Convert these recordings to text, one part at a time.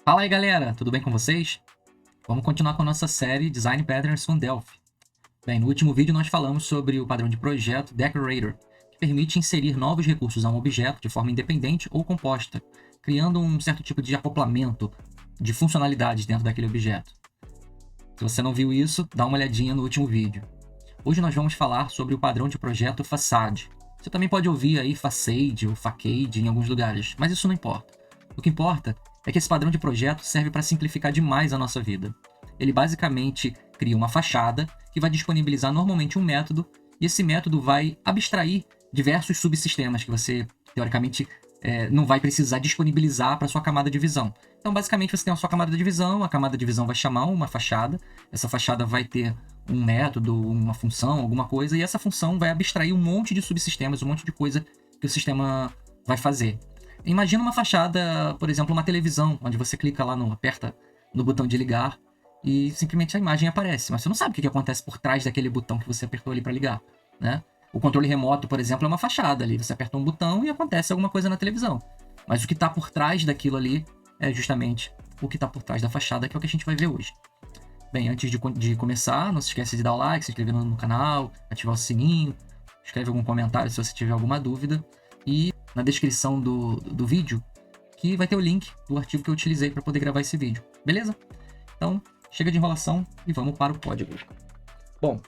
Fala aí, galera, tudo bem com vocês? Vamos continuar com a nossa série Design Patterns com Delphi. Bem, no último vídeo nós falamos sobre o padrão de projeto Decorator, que permite inserir novos recursos a um objeto de forma independente ou composta, criando um certo tipo de acoplamento de funcionalidades dentro daquele objeto. Se você não viu isso, dá uma olhadinha no último vídeo. Hoje nós vamos falar sobre o padrão de projeto Facade. Você também pode ouvir aí Facade ou Facade em alguns lugares, mas isso não importa. O que importa é que esse padrão de projeto serve para simplificar demais a nossa vida. Ele basicamente cria uma fachada que vai disponibilizar normalmente um método, e esse método vai abstrair diversos subsistemas que você, teoricamente, não vai precisar disponibilizar para sua camada de visão. Então, basicamente, você tem a sua camada de visão, a camada de visão vai chamar uma fachada, essa fachada vai ter um método, uma função, alguma coisa, e essa função vai abstrair um monte de subsistemas, um monte de coisa que o sistema vai fazer. Imagina uma fachada, por exemplo, uma televisão, onde você clica lá, aperta no botão de ligar e simplesmente a imagem aparece. Mas você não sabe o que acontece por trás daquele botão que você apertou ali para ligar, né? O controle remoto, por exemplo, é uma fachada ali. Você aperta um botão e acontece alguma coisa na televisão. Mas o que está por trás daquilo ali é justamente o que está por trás da fachada, que é o que a gente vai ver hoje. Bem, antes de começar, não se esqueça de dar o like, se inscrever no canal, ativar o sininho, escreve algum comentário se você tiver alguma dúvida. E na descrição do vídeo, que vai ter o link do artigo que eu utilizei para poder gravar esse vídeo, beleza? Então, chega de enrolação e vamos para o código. Bom,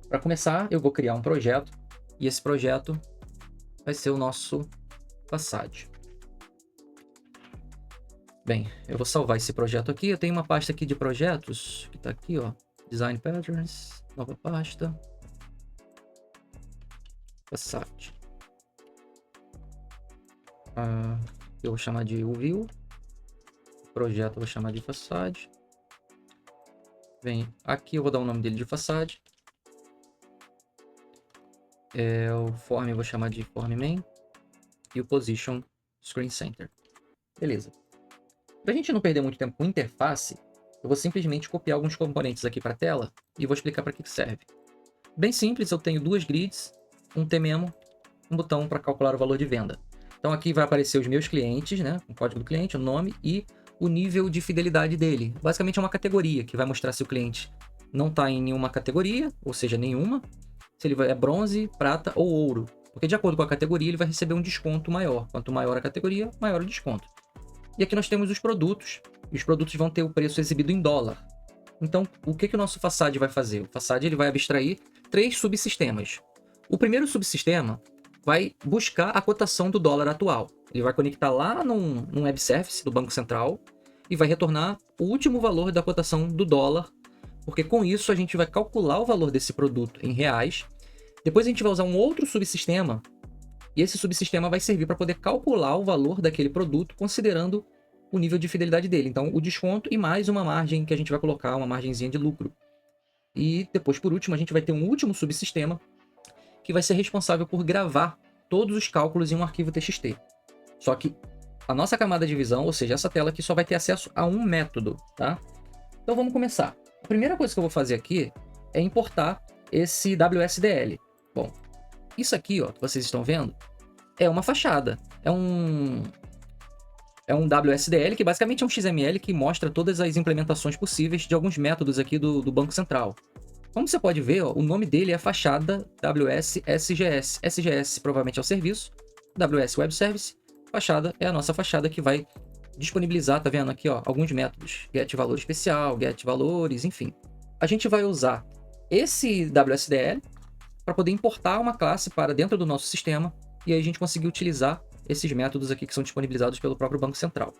para começar, eu vou criar um projeto, e esse projeto vai ser o nosso Facade. Bem, eu vou salvar esse projeto aqui. Eu tenho uma pasta aqui de projetos, que está aqui, ó, Design Patterns, nova pasta, Facade. Eu vou chamar de View, projeto eu vou chamar de Facade. Bem, aqui eu vou dar o nome dele de Facade. O Form eu vou chamar de Form Main. E o Position Screen Center. Beleza. Para a gente não perder muito tempo com interface, eu vou simplesmente copiar alguns componentes aqui para a tela e vou explicar para que serve. Bem simples, eu tenho duas grids, um TMemo, um botão para calcular o valor de venda. Então aqui vai aparecer os meus clientes, né? O código do cliente, o nome e o nível de fidelidade dele. Basicamente é uma categoria que vai mostrar se o cliente não está em nenhuma categoria, ou seja, nenhuma, se ele é bronze, prata ou ouro. Porque de acordo com a categoria ele vai receber um desconto maior. Quanto maior a categoria, maior o desconto. E aqui nós temos os produtos. E os produtos vão ter o preço exibido em dólar. Então o que o nosso Facade vai fazer? O Facade ele vai abstrair 3 subsistemas. O primeiro subsistema vai buscar a cotação do dólar atual. Ele vai conectar lá num web service do Banco Central e vai retornar o último valor da cotação do dólar, porque com isso a gente vai calcular o valor desse produto em reais. Depois a gente vai usar um outro subsistema e esse subsistema vai servir para poder calcular o valor daquele produto considerando o nível de fidelidade dele. Então o desconto e mais uma margem que a gente vai colocar, uma margenzinha de lucro. E depois, por último, a gente vai ter um último subsistema que vai ser responsável por gravar todos os cálculos em um arquivo TXT. Só que a nossa camada de visão, ou seja, essa tela aqui só vai ter acesso a um método, tá? Então vamos começar. A primeira coisa que eu vou fazer aqui é importar esse WSDL. Bom, isso aqui, ó, que vocês estão vendo, é uma fachada. É um WSDL que basicamente é um XML que mostra todas as implementações possíveis de alguns métodos aqui do Banco Central. Como você pode ver, ó, o nome dele é fachada WS-SGS. SGS provavelmente é o serviço, WS Web Service, fachada é a nossa fachada que vai disponibilizar, tá vendo aqui, ó, alguns métodos, get valor especial, get valores, enfim. A gente vai usar esse WSDL para poder importar uma classe para dentro do nosso sistema e aí a gente conseguir utilizar esses métodos aqui que são disponibilizados pelo próprio Banco Central.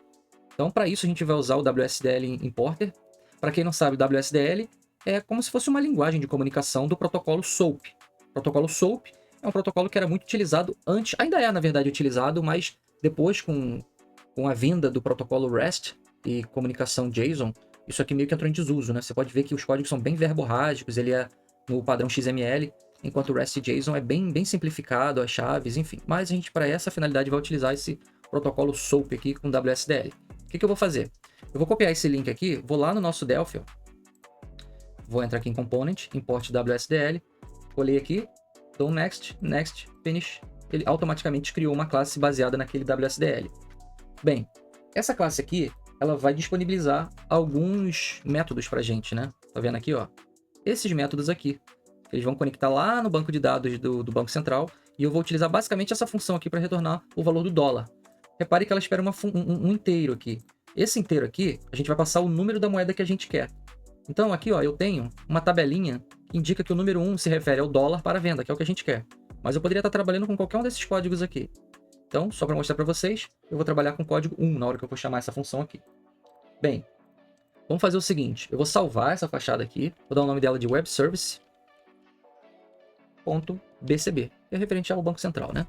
Então, para isso a gente vai usar o WSDL Importer. Para quem não sabe, o WSDL é como se fosse uma linguagem de comunicação do protocolo SOAP. O protocolo SOAP é um protocolo que era muito utilizado antes, ainda é na verdade utilizado, mas depois com a vinda do protocolo REST e comunicação JSON, isso aqui meio que entrou em desuso, né? Você pode ver que os códigos são bem verborrágicos, ele é no padrão XML, enquanto o REST JSON é bem simplificado, as chaves, enfim. Mas a gente, para essa finalidade, vai utilizar esse protocolo SOAP aqui com WSDL. O que eu vou fazer? Eu vou copiar esse link aqui, vou lá no nosso Delphi, ó. Vou entrar aqui em Component, Import WSDL, colei aqui, dou Next, Next, Finish. Ele automaticamente criou uma classe baseada naquele WSDL. Bem, essa classe aqui ela vai disponibilizar alguns métodos pra gente, né? Tá vendo aqui, ó? Esses métodos aqui. Eles vão conectar lá no banco de dados do Banco Central e eu vou utilizar basicamente essa função aqui para retornar o valor do dólar. Repare que ela espera um inteiro aqui. Esse inteiro aqui, a gente vai passar o número da moeda que a gente quer. Então aqui, ó, eu tenho uma tabelinha que indica que o número 1 se refere ao dólar para venda, que é o que a gente quer. Mas eu poderia estar trabalhando com qualquer um desses códigos aqui. Então, só para mostrar para vocês, eu vou trabalhar com o código 1 na hora que eu for chamar essa função aqui. Bem, vamos fazer o seguinte. Eu vou salvar essa fachada aqui, vou dar o nome dela de Web Service. .bcb, que é referente ao Banco Central, né?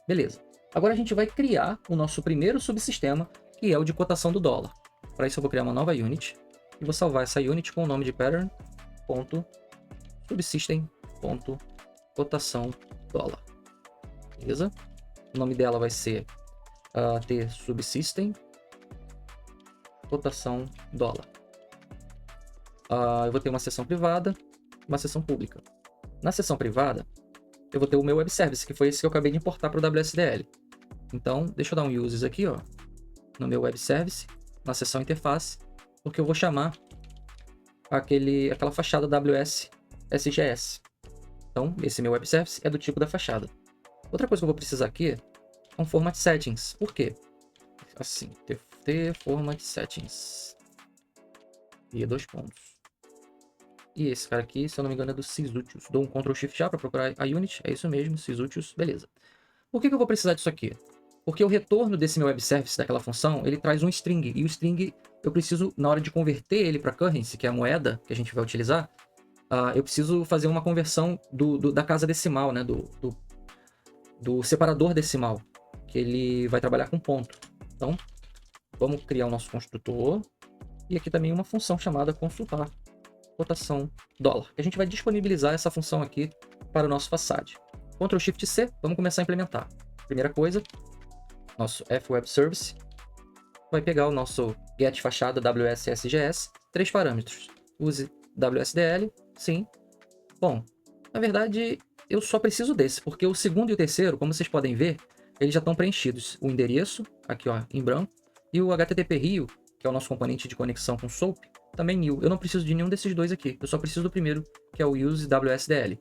Beleza. Agora a gente vai criar o nosso primeiro subsistema, que é o de cotação do dólar. Para isso eu vou criar uma nova unit e vou salvar essa unit com o nome de pattern.subsystem.cotação dólar. Beleza? O nome dela vai ser tsubsystem cotação dólar. Eu vou ter uma seção privada, uma seção pública. Na seção privada, eu vou ter o meu web service, que foi esse que eu acabei de importar para o WSDL. Então, deixa eu dar um uses aqui, ó, no meu web service, na seção interface, porque eu vou chamar aquela fachada WS SGS. Então, esse meu web service é do tipo da fachada. Outra coisa que eu vou precisar aqui são format settings. Por quê? Assim, ter format settings. E 2 pontos. E esse cara aqui, se eu não me engano, é do Sysutius. Dou um Ctrl Shift já para procurar a unit. É isso mesmo, Sysutius. Beleza. Por que eu vou precisar disso aqui? Porque o retorno desse meu web service, daquela função, ele traz um string. E o string, eu preciso, na hora de converter ele para currency, que é a moeda que a gente vai utilizar, eu preciso fazer uma conversão da casa decimal, né? Do separador decimal, que ele vai trabalhar com ponto. Então, vamos criar o nosso construtor. E aqui também uma função chamada consultar cotação dólar, que a gente vai disponibilizar essa função aqui para o nosso facade. Ctrl Shift C, vamos começar a implementar. Primeira coisa, nosso fWebService vai pegar o nosso get fachada WSSGS, 3 parâmetros. Use WSDL, sim. Bom, na verdade, eu só preciso desse, porque o segundo e o terceiro, como vocês podem ver, eles já estão preenchidos. O endereço, aqui ó, em branco, e o HTTP Rio, que é o nosso componente de conexão com SOAP, também new. Eu não preciso de nenhum desses dois aqui. Eu só preciso do primeiro, que é o use WSDL.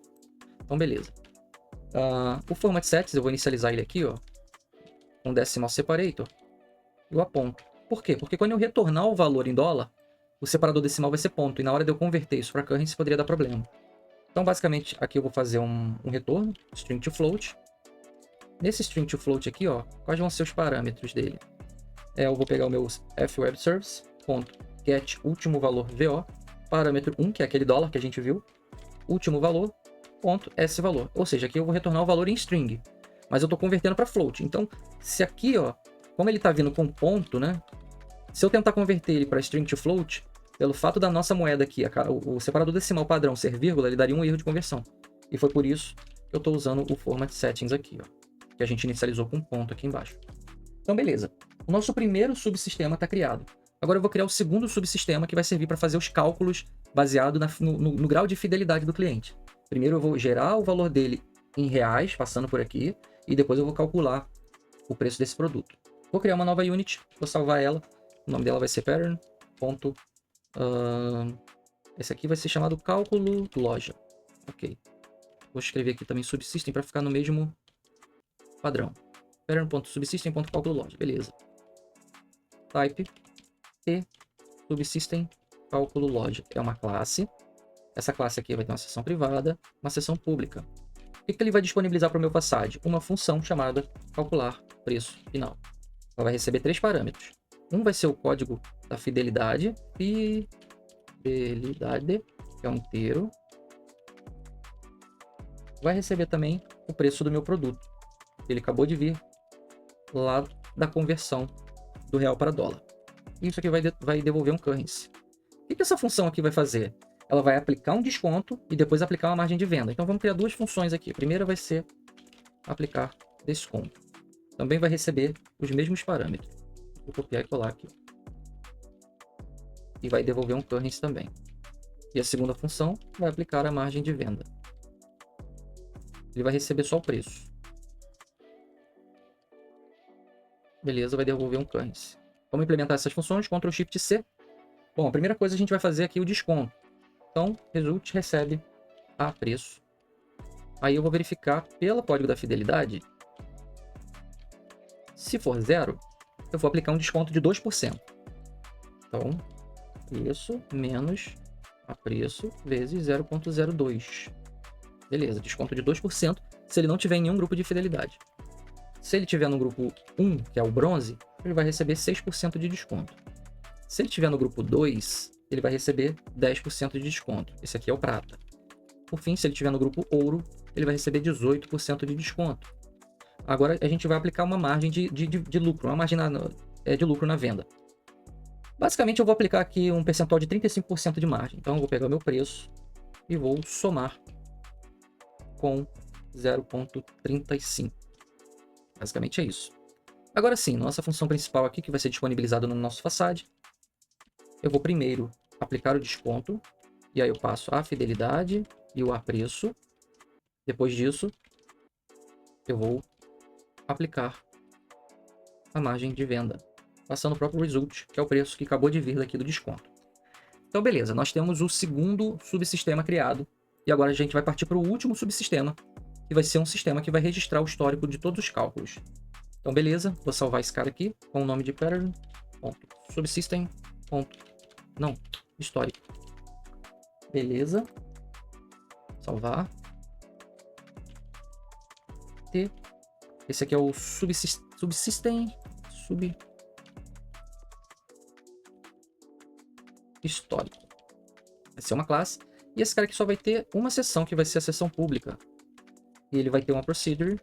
Então, beleza. O format sets, eu vou inicializar ele aqui, ó, com decimal separator. Eu aponto. Por quê? Porque quando eu retornar o valor em dólar, o separador decimal vai ser ponto. E na hora de eu converter isso para currency, poderia dar problema. Então, basicamente, aqui eu vou fazer um retorno, string to float. Nesse string to float aqui, ó, quais vão ser os parâmetros dele? Eu vou pegar o meu fWebService, get último valor VO, parâmetro 1, que é aquele dólar que a gente viu, último valor, ponto S valor. Ou seja, aqui eu vou retornar o valor em string, mas eu estou convertendo para float. Então, se aqui, ó, como ele está vindo com ponto, né? Se eu tentar converter ele para string to float, pelo fato da nossa moeda aqui, o separador decimal padrão ser vírgula, ele daria um erro de conversão. E foi por isso que eu estou usando o format settings aqui, ó, que a gente inicializou com ponto aqui embaixo. Então, beleza. O nosso primeiro subsistema está criado. Agora eu vou criar o segundo subsistema que vai servir para fazer os cálculos baseado no grau de fidelidade do cliente. Primeiro eu vou gerar o valor dele em reais, passando por aqui, e depois eu vou calcular o preço desse produto. Vou criar uma nova unit, vou salvar ela, o nome dela vai ser pattern. Esse aqui vai ser chamado cálculo loja. Ok. Vou escrever aqui também subsystem para ficar no mesmo padrão. Pattern.subsystem.cálculo loja, beleza. Type subsystem cálculo loja é uma classe. Essa classe aqui vai ter uma seção privada, uma seção pública. O que ele vai disponibilizar para o meu facade? Uma função chamada calcular preço final. Ela vai receber 3 parâmetros. Um vai ser o código da fidelidade, que é um inteiro. Vai receber também o preço do meu produto. Ele acabou de vir lá da conversão do real para dólar. Isso aqui vai devolver um currency. O que essa função aqui vai fazer? Ela vai aplicar um desconto e depois aplicar uma margem de venda. Então vamos criar duas funções aqui. A primeira vai ser aplicar desconto. Também vai receber os mesmos parâmetros. Vou copiar e colar aqui. E vai devolver um currency também. E a segunda função vai aplicar a margem de venda. Ele vai receber só o preço. Beleza, vai devolver um currency. Vamos implementar essas funções, Ctrl Shift C. Bom, a primeira coisa a gente vai fazer aqui o desconto. Então, result recebe a preço. Aí eu vou verificar pelo código da fidelidade. Se for 0, eu vou aplicar um desconto de 2%. Então, preço menos a preço vezes 0,02. Beleza, desconto de 2% se ele não tiver em nenhum grupo de fidelidade. Se ele tiver no grupo 1, que é o bronze, ele vai receber 6% de desconto. Se ele tiver no grupo 2, ele vai receber 10% de desconto. Esse aqui é o prata. Por fim, se ele tiver no grupo ouro, ele vai receber 18% de desconto. Agora a gente vai aplicar uma margem de lucro, uma margem de lucro na venda. Basicamente eu vou aplicar aqui um percentual de 35% de margem. Então eu vou pegar o meu preço e vou somar com 0,35. Basicamente é isso. Agora sim, nossa função principal aqui, que vai ser disponibilizada no nosso façade, eu vou primeiro aplicar o desconto, e aí eu passo a fidelidade e o apreço. Depois disso, eu vou aplicar a margem de venda, passando o próprio result, que é o preço que acabou de vir daqui do desconto. Então beleza, nós temos o segundo subsistema criado, e agora a gente vai partir para o último subsistema, que vai ser um sistema que vai registrar o histórico de todos os cálculos. Então beleza, vou salvar esse cara aqui com o nome de pattern.subsystem. Não, histórico. Beleza. Salvar. Esse aqui é o subsystem histórico. Vai ser uma classe. E esse cara aqui só vai ter uma seção, que vai ser a seção pública. E ele vai ter uma procedure.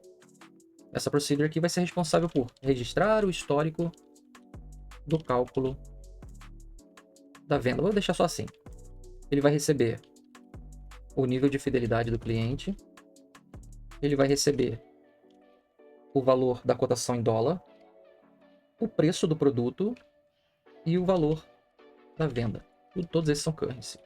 Essa procedure aqui vai ser responsável por registrar o histórico do cálculo da venda. Vou deixar só assim. Ele vai receber o nível de fidelidade do cliente. Ele vai receber o valor da cotação em dólar, o preço do produto e o valor da venda. Todos esses são currency.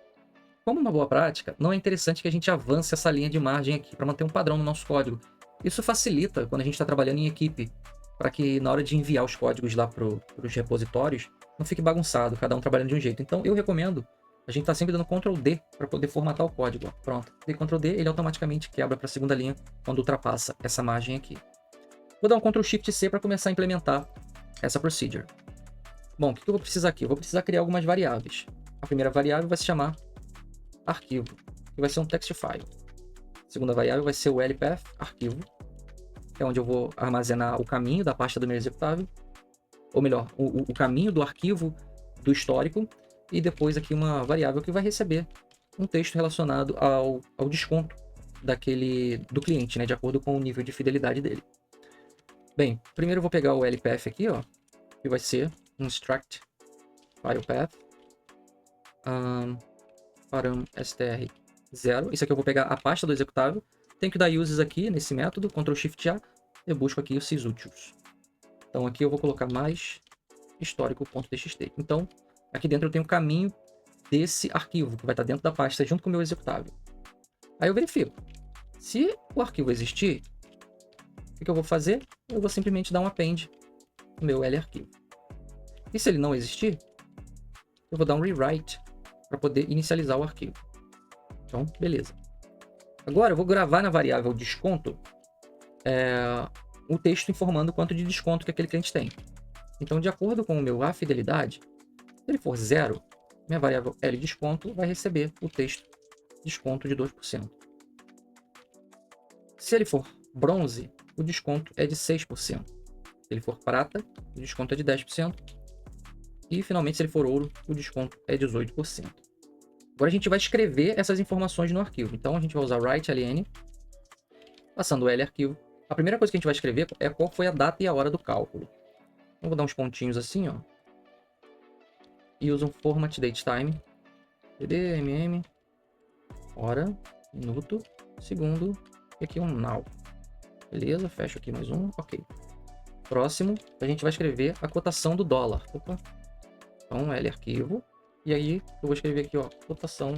Como uma boa prática, não é interessante que a gente avance essa linha de margem aqui para manter um padrão no nosso código. Isso facilita quando a gente está trabalhando em equipe, para que na hora de enviar os códigos lá para os repositórios, não fique bagunçado, cada um trabalhando de um jeito. Então eu recomendo a gente tá sempre dando Ctrl D para poder formatar o código. Ó. Pronto, dei Ctrl D, ele automaticamente quebra para a segunda linha quando ultrapassa essa margem aqui. Vou dar um Ctrl Shift C para começar a implementar essa procedure. Bom, o que eu vou precisar aqui? Eu vou precisar criar algumas variáveis. A primeira variável vai se chamar arquivo, que vai ser um text file. A segunda variável vai ser o lpath arquivo, que é onde eu vou armazenar o caminho da pasta do meu executável, ou melhor, o caminho do arquivo do histórico, e depois aqui uma variável que vai receber um texto relacionado ao desconto do cliente, né, de acordo com o nível de fidelidade dele. Bem, primeiro eu vou pegar o lpath aqui, ó, que vai ser um struct filepath param str0. Isso aqui eu vou pegar a pasta do executável. Tenho que dar uses aqui nesse método, Ctrl Shift A, eu busco aqui os sysutils. Então aqui eu vou colocar mais histórico.txt. Então aqui dentro eu tenho o caminho desse arquivo, que vai estar dentro da pasta junto com o meu executável. Aí eu verifico. Se o arquivo existir, o que eu vou fazer? Eu vou simplesmente dar um append no meu larquivo. E se ele não existir, eu vou dar um rewrite para poder inicializar o arquivo. Então, beleza. Agora eu vou gravar na variável desconto o texto informando quanto de desconto que aquele cliente tem. Então, de acordo com o meu fidelidade, se ele for 0, minha variável LDesconto vai receber o texto desconto de 2%. Se ele for bronze, o desconto é de 6%. Se ele for prata, o desconto é de 10%. E, finalmente, se ele for ouro, o desconto é 18%. Agora a gente vai escrever essas informações no arquivo. Então, a gente vai usar write-ln, passando o L arquivo. A primeira coisa que a gente vai escrever é qual foi a data e a hora do cálculo. Então, vou dar uns pontinhos assim, ó. E uso um format datetime, dd, hora, minuto, segundo, e aqui um now. Beleza, fecho aqui mais um, ok. Próximo, a gente vai escrever a cotação do dólar. Opa. Então, L arquivo. E aí, eu vou escrever aqui, ó, cotação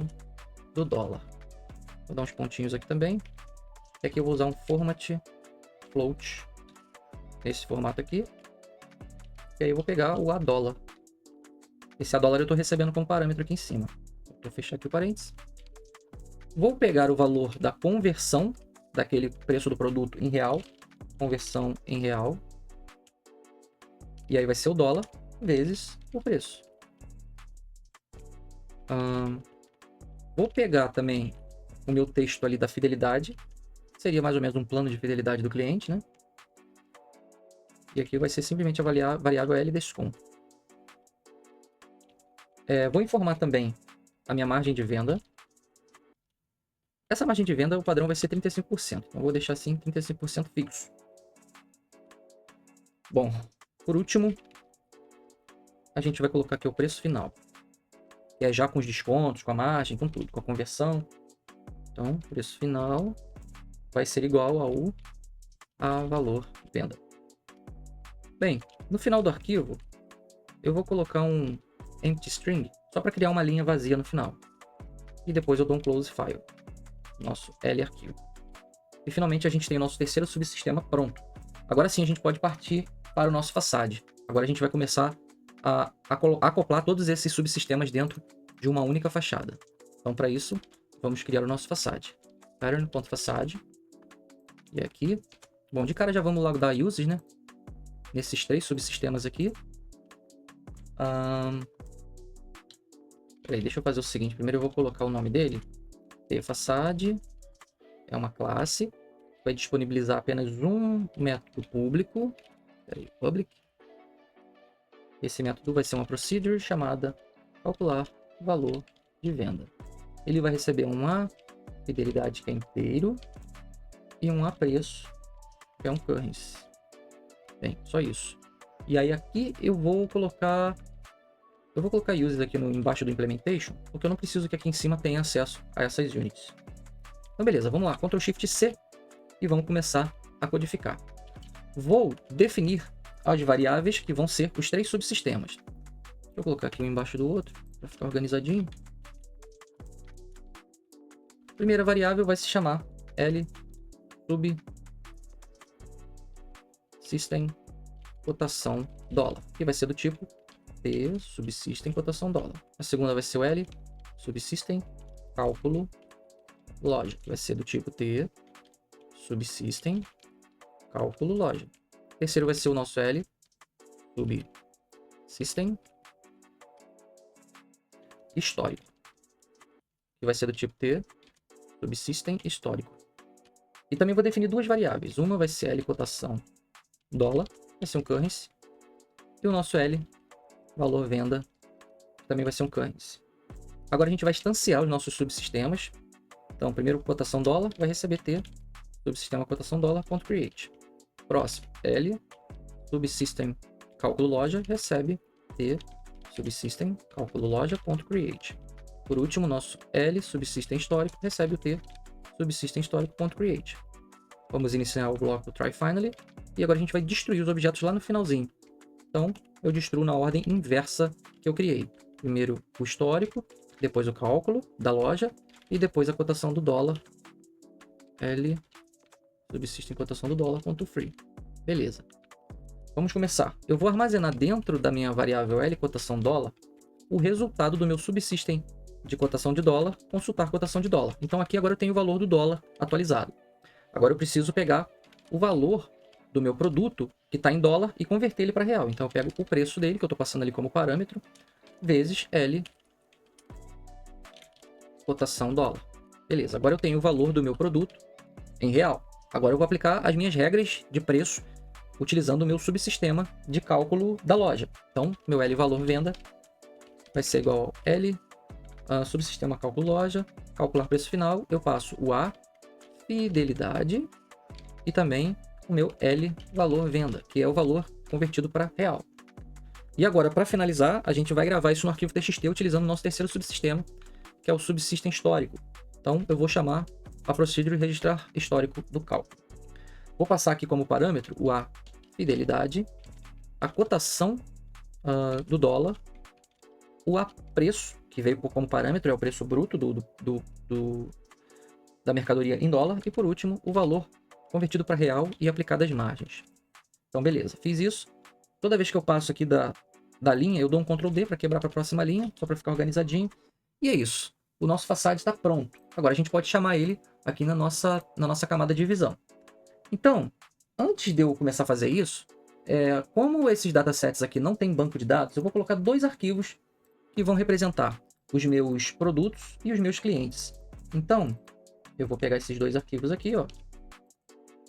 do dólar. Vou dar uns pontinhos aqui também. E aqui eu vou usar um format float, nesse formato aqui. que aí eu vou pegar o A dólar. Esse A dólar eu estou recebendo como parâmetro aqui em cima. Vou fechar aqui o parênteses. Vou pegar o valor da conversão daquele preço do produto em real. Conversão em real. E aí vai ser o dólar vezes o preço. Vou pegar também o meu texto ali da fidelidade. Seria mais ou menos um plano de fidelidade do cliente, né? E aqui vai ser simplesmente a variável LDSCOM. Vou informar também a minha margem de venda. Essa margem de venda, o padrão vai ser 35%. Então, eu vou deixar assim 35% fixo. Bom, por último, a gente vai colocar aqui o preço final. Que é já com os descontos, com a margem, com tudo, com a conversão. Então, preço final vai ser igual a valor venda. Bem, no final do arquivo, eu vou colocar um empty string, só para criar uma linha vazia no final. E depois eu dou um close file, nosso L arquivo. E finalmente a gente tem o nosso terceiro subsistema pronto. Agora sim a gente pode partir para o nosso façade. Agora a gente vai começar a acoplar todos esses subsistemas dentro de uma única fachada. Então para isso, vamos criar o nosso façade. Pattern.façade. E aqui, bom, de cara já vamos logo dar uses, né? Nesses 3 subsistemas aqui. Peraí, deixa eu fazer o seguinte. Primeiro eu vou colocar o nome dele. Façade é uma classe. Vai disponibilizar apenas um método público. Peraí, public. Esse método vai ser uma procedure chamada calcular valor de venda. Ele vai receber um A fidelidade, que é inteiro, e um A preço, que é um currency. Bem, só isso. E aí aqui eu vou colocar uses aqui embaixo do implementation, porque eu não preciso que aqui em cima tenha acesso a essas units. Então beleza, vamos lá, Ctrl Shift C e vamos começar a codificar. Vou definir as variáveis que vão ser os 3 subsistemas. Deixa eu colocar aqui um embaixo do outro para ficar organizadinho. A primeira variável vai se chamar L subsystem cotação dólar, que vai ser do tipo T subsystem cotação dólar. A segunda vai ser o L subsystem cálculo loja, que vai ser do tipo T subsystem cálculo loja. O terceiro vai ser o nosso L subsystem histórico, que vai ser do tipo T subsystem histórico. E também vou definir 2 variáveis. Uma vai ser L cotação dólar, vai ser um currency, e o nosso L valor venda também vai ser um currency. Agora a gente vai instanciar os nossos subsistemas. Então, primeiro cotação dólar vai receber T subsistema cotação dólar.create. Próximo, L subsystem cálculo loja recebe T subsystem cálculo loja.create. Por último, nosso L subsystem histórico recebe o T subsystem histórico.create. Vamos iniciar o bloco do try finally e agora a gente vai destruir os objetos lá no finalzinho. Então, eu destruo na ordem inversa que eu criei. Primeiro o histórico, depois o cálculo da loja e depois a cotação do dólar. L subsystem cotação do dólar.free. Beleza. Vamos começar. Eu vou armazenar dentro da minha variável L cotação dólar o resultado do meu subsystem de cotação de dólar, consultar cotação de dólar. Então aqui agora eu tenho o valor do dólar atualizado. Agora eu preciso pegar o valor do meu produto que está em dólar e converter ele para real. Então eu pego o preço dele, que eu estou passando ali como parâmetro, vezes L cotação dólar. Beleza, agora eu tenho o valor do meu produto em real. Agora eu vou aplicar as minhas regras de preço utilizando o meu subsistema de cálculo da loja. Então, meu L valor venda vai ser igual a L subsistema cálculo loja, calcular preço final, eu passo o A fidelidade e também o meu L valor venda, que é o valor convertido para real. E agora, para finalizar, a gente vai gravar isso no arquivo TXT utilizando o nosso terceiro subsistema, que é o subsystem histórico. Então, eu vou chamar a procedure registrar histórico do cálculo. Vou passar aqui como parâmetro o A fidelidade, a cotação do dólar, o A preço, que veio como parâmetro, é o preço bruto da mercadoria em dólar, e por último, o valor convertido para real e aplicado às margens. Então, beleza, fiz isso. Toda vez que eu passo aqui da linha, eu dou um Ctrl D para quebrar para a próxima linha, só para ficar organizadinho. E é isso. O nosso façade está pronto. Agora a gente pode chamar ele aqui na nossa camada de visão. Então, antes de eu começar a fazer isso, como esses datasets aqui não tem banco de dados, eu vou colocar 2 arquivos que vão representar os meus produtos e os meus clientes. Então, eu vou pegar esses 2 arquivos aqui, ó,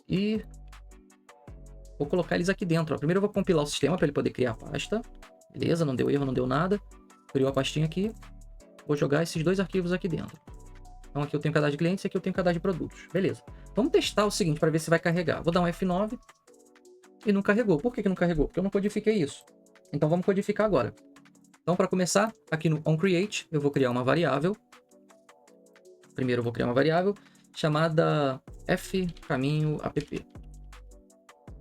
e vou colocar eles aqui dentro. Ó. Primeiro eu vou compilar o sistema para ele poder criar a pasta. Beleza, não deu erro, não deu nada. Criou a pastinha aqui. Vou jogar esses 2 arquivos aqui dentro. Então aqui eu tenho cadastro de clientes e aqui eu tenho cadastro de produtos. Beleza. Vamos testar o seguinte para ver se vai carregar. Vou dar um F9 e não carregou. Por que não carregou? Porque eu não codifiquei isso. Então vamos codificar agora. Então para começar, aqui no onCreate, eu vou criar uma variável. Primeiro eu vou criar uma variável chamada fCaminhoApp.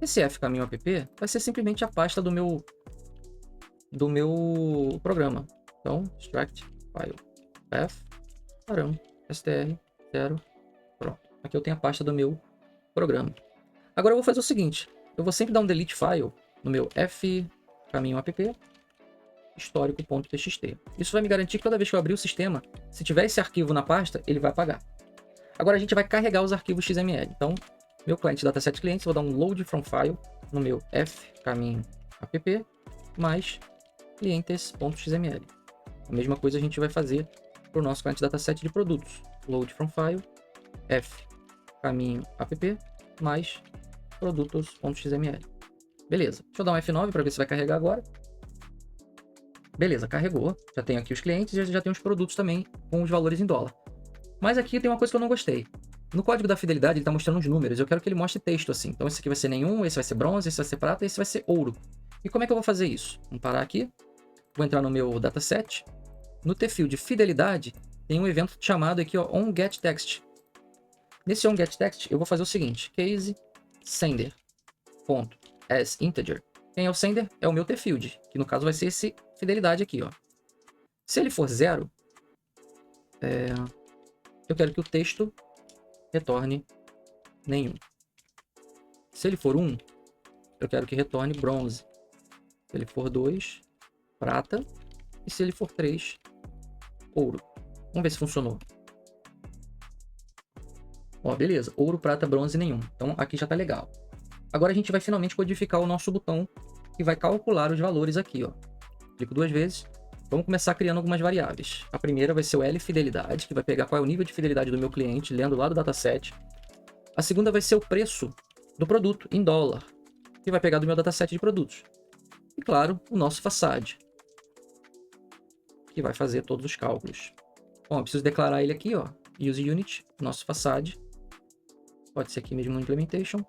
Esse fCaminhoApp vai ser simplesmente a pasta do meu programa. Então, extract file path param str0. Pronto. Aqui eu tenho a pasta do meu programa. Agora eu vou fazer o seguinte. Eu vou sempre dar um delete file no meu fCaminhoApp histórico.txt. Isso vai me garantir que toda vez que eu abrir o sistema, se tiver esse arquivo na pasta, ele vai apagar. Agora a gente vai carregar os arquivos XML. Então, meu cliente dataset clientes, vou dar um load from file no meu fCaminhoApp mais clientes.xml. A mesma coisa a gente vai fazer para o nosso cliente dataset de produtos. Load from file fCaminhoApp mais produtos.xml. Beleza. Deixa eu dar um F9 para ver se vai carregar agora. Beleza, carregou. Já tenho aqui os clientes e já tenho os produtos também com os valores em dólar. Mas aqui tem uma coisa que eu não gostei. No código da fidelidade ele está mostrando os números. Eu quero que ele mostre texto assim. Então esse aqui vai ser nenhum, esse vai ser bronze, esse vai ser prata e esse vai ser ouro. E como é que eu vou fazer isso? Vamos parar aqui. Vou entrar no meu dataset. No tfield fidelidade tem um evento chamado aqui, ó, onGetText. Nesse onGetText eu vou fazer o seguinte. Case sender as integer. Quem é o sender? É o meu tfield, que no caso vai ser esse fidelidade aqui, ó. Se ele for 0, eu quero que o texto retorne nenhum. Se ele for 1, eu quero que retorne bronze. Se ele for 2, prata. E se ele for 3, ouro. Vamos ver se funcionou. Ó, beleza. Ouro, prata, bronze, nenhum. Então aqui já tá legal. Agora a gente vai finalmente codificar o nosso botão que vai calcular os valores aqui, ó. Clico 2 vezes. Vamos começar criando algumas variáveis. A primeira vai ser o L-fidelidade, que vai pegar qual é o nível de fidelidade do meu cliente, lendo lá do dataset. A segunda vai ser o preço do produto em dólar, que vai pegar do meu dataset de produtos. E claro, o nosso façade, que vai fazer todos os cálculos. Bom, eu preciso declarar ele aqui, ó. Use unit, nosso façade. Pode ser aqui mesmo no implementation.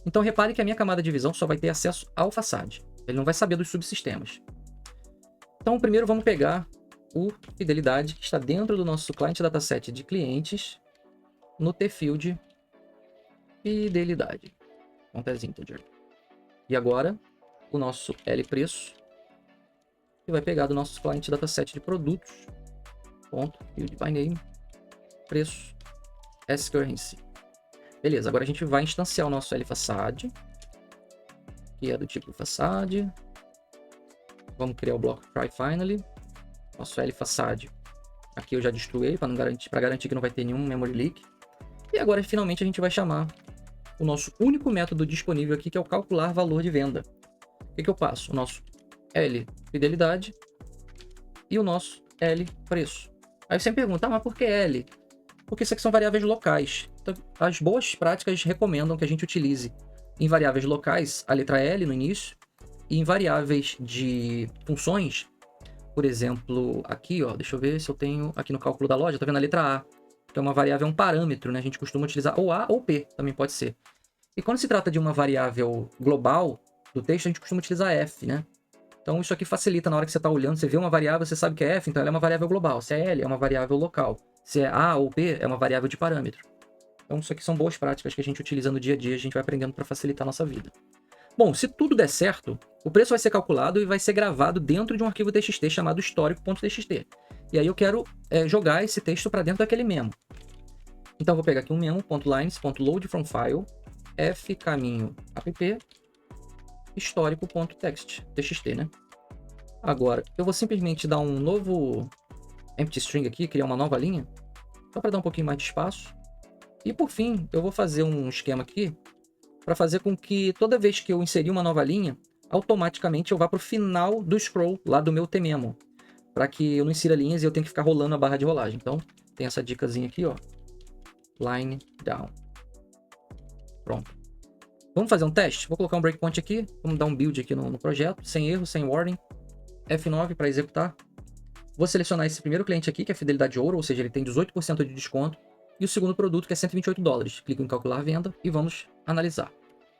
Então repare que a minha camada de visão só vai ter acesso ao façade. Ele não vai saber dos subsistemas. Então, primeiro vamos pegar o fidelidade, que está dentro do nosso client dataset de clientes, no tfield fidelidade, as integer. E agora, o nosso L-preço, que vai pegar do nosso client dataset de produtos, field by name, preço, s-currency. Beleza, agora a gente vai instanciar o nosso L-façade, que é do tipo façade. Vamos criar o bloco try finally. Nosso L-façade. Aqui eu já destruí ele para garantir que não vai ter nenhum memory leak. E agora finalmente a gente vai chamar o nosso único método disponível aqui, que é o calcular valor de venda. O que eu passo? O nosso L fidelidade e o nosso L preço. Aí você me pergunta, mas por que L? Porque isso aqui são variáveis locais. Então, as boas práticas recomendam que a gente utilize em variáveis locais a letra L no início, e em variáveis de funções, por exemplo, aqui, ó, deixa eu ver se eu tenho aqui no cálculo da loja, tá vendo a letra A, que é uma variável, é um parâmetro, né? A gente costuma utilizar ou A ou P, também pode ser. E quando se trata de uma variável global do texto, a gente costuma utilizar F, né? Então isso aqui facilita na hora que você está olhando, você vê uma variável, você sabe que é F, então ela é uma variável global. Se é L, é uma variável local. Se é A ou P, é uma variável de parâmetro. Então isso aqui são boas práticas que a gente utiliza no dia a dia, a gente vai aprendendo para facilitar a nossa vida. Bom, se tudo der certo, o preço vai ser calculado e vai ser gravado dentro de um arquivo TXT chamado histórico.txt. E aí eu quero jogar esse texto para dentro daquele memo. Então eu vou pegar aqui um memo.lines.loadFromFile fCaminhoApp histórico.txt, txt, né? Agora, eu vou simplesmente dar um novo empty string aqui, criar uma nova linha, só para dar um pouquinho mais de espaço. E por fim, eu vou fazer um esquema aqui para fazer com que toda vez que eu inserir uma nova linha, automaticamente eu vá para o final do scroll lá do meu tmemo, para que eu não insira linhas e eu tenha que ficar rolando a barra de rolagem. Então, tem essa dicasinha aqui, ó. Line down. Pronto. Vamos fazer um teste? Vou colocar um breakpoint aqui, vamos dar um build aqui no projeto, sem erro, sem warning. F9 para executar. Vou selecionar esse primeiro cliente aqui, que é Fidelidade Ouro, ou seja, ele tem 18% de desconto. E o segundo produto, que é $128. Clico em calcular a venda e vamos analisar.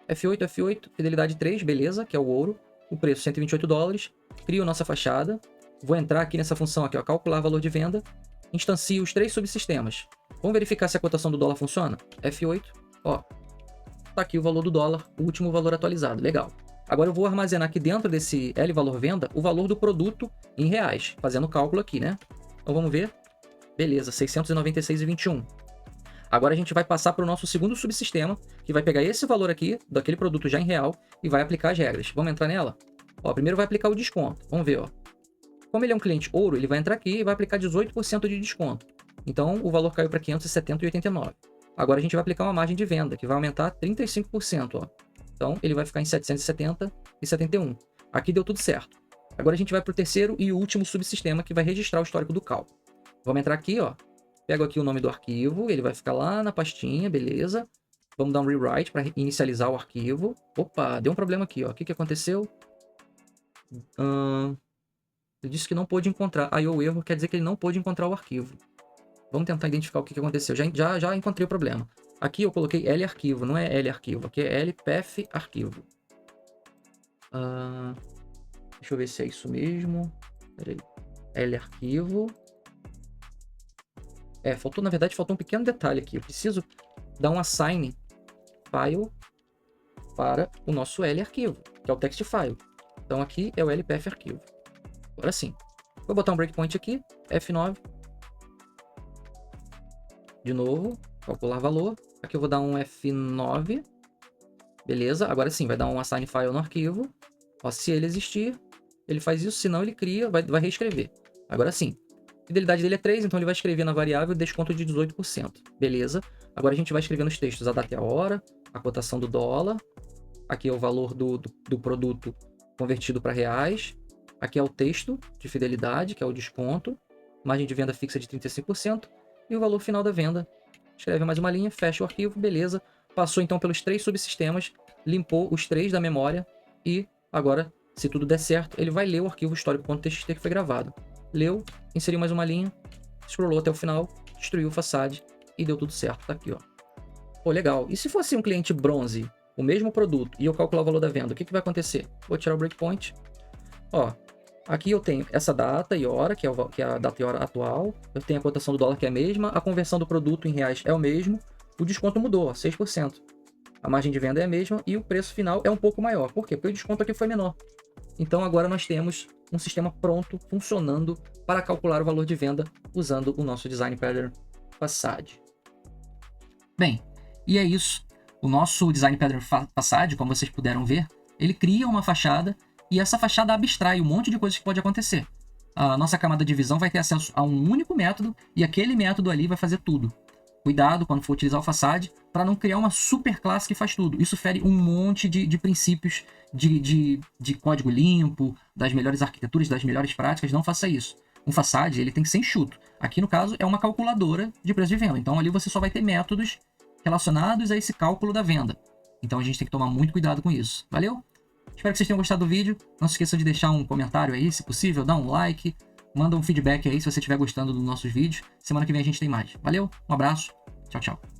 F8, F8, Fidelidade 3, beleza, que é o ouro. O preço $128. Crio nossa fachada. Vou entrar aqui nessa função aqui, ó, calcular valor de venda. Instancio os 3 subsistemas. Vamos verificar se a cotação do dólar funciona? F8, ó. Tá aqui o valor do dólar, o último valor atualizado, legal. Agora eu vou armazenar aqui dentro desse L valor venda o valor do produto em reais, fazendo o cálculo aqui, né? Então vamos ver. Beleza, 696,21. Agora a gente vai passar para o nosso segundo subsistema, que vai pegar esse valor aqui, daquele produto já em real, e vai aplicar as regras. Vamos entrar nela? Ó, primeiro vai aplicar o desconto. Vamos ver, ó. Como ele é um cliente ouro, ele vai entrar aqui e vai aplicar 18% de desconto. Então o valor caiu para 570,89. Agora a gente vai aplicar uma margem de venda, que vai aumentar 35%, ó. Então, ele vai ficar em 770,71. Aqui deu tudo certo. Agora a gente vai para o terceiro e último subsistema, que vai registrar o histórico do cálculo. Vamos entrar aqui, ó. Pego aqui o nome do arquivo, ele vai ficar lá na pastinha, beleza. Vamos dar um rewrite para inicializar o arquivo. Opa, deu um problema aqui, ó. O que aconteceu? Ele disse que não pôde encontrar. IO erro quer dizer que ele não pôde encontrar o arquivo. Vamos tentar identificar o que aconteceu. Já encontrei o problema. Aqui eu coloquei L arquivo, não é L arquivo. Aqui é LPF arquivo. Deixa eu ver se é isso mesmo. Peraí. L arquivo. Na verdade, faltou um pequeno detalhe aqui. Eu preciso dar um assign file para o nosso L arquivo, que é o text file. Então aqui é o LPF arquivo. Agora sim. Vou botar um breakpoint aqui. F9. De novo. Calcular valor. Aqui eu vou dar um F9. Beleza. Agora sim, vai dar um assign file no arquivo. Ó, se ele existir, ele faz isso. Se não, ele cria, vai reescrever. Agora sim. A fidelidade dele é 3, então ele vai escrever na variável desconto de 18%. Beleza. Agora a gente vai escrever nos textos a data e a hora, a cotação do dólar. Aqui é o valor do produto convertido para reais. Aqui é o texto de fidelidade, que é o desconto. Margem de venda fixa de 35%. E o valor final da venda. Escreve mais uma linha, fecha o arquivo, beleza. Passou então pelos 3 subsistemas, limpou os 3 da memória e agora, se tudo der certo, ele vai ler o arquivo histórico.txt que foi gravado. Leu, inseriu mais uma linha, scrollou até o final, destruiu o façade e deu tudo certo. Tá aqui, ó. Pô, legal. E se fosse um cliente bronze, o mesmo produto, e eu calcular o valor da venda, o que vai acontecer? Vou tirar o breakpoint. Ó, aqui eu tenho essa data e hora, que é a data e hora atual. Eu tenho a cotação do dólar, que é a mesma. A conversão do produto em reais é o mesmo. O desconto mudou, ó, 6%. A margem de venda é a mesma e o preço final é um pouco maior. Por quê? Porque o desconto aqui foi menor. Então agora nós temos um sistema pronto, funcionando para calcular o valor de venda usando o nosso Design Pattern Facade. Bem, e é isso. O nosso Design Pattern Facade, como vocês puderam ver, ele cria uma fachada e essa fachada abstrai um monte de coisas que pode acontecer. A nossa camada de visão vai ter acesso a um único método e aquele método ali vai fazer tudo. Cuidado quando for utilizar o Facade para não criar uma super classe que faz tudo. Isso fere um monte de princípios de código limpo, das melhores arquiteturas, das melhores práticas. Não faça isso. Um Facade ele tem que ser enxuto. Aqui no caso é uma calculadora de preço de venda. Então ali você só vai ter métodos relacionados a esse cálculo da venda. Então a gente tem que tomar muito cuidado com isso. Valeu? Espero que vocês tenham gostado do vídeo. Não se esqueçam de deixar um comentário aí, se possível, dá um like, manda um feedback aí se você estiver gostando dos nossos vídeos. Semana que vem a gente tem mais. Valeu, um abraço, tchau, tchau.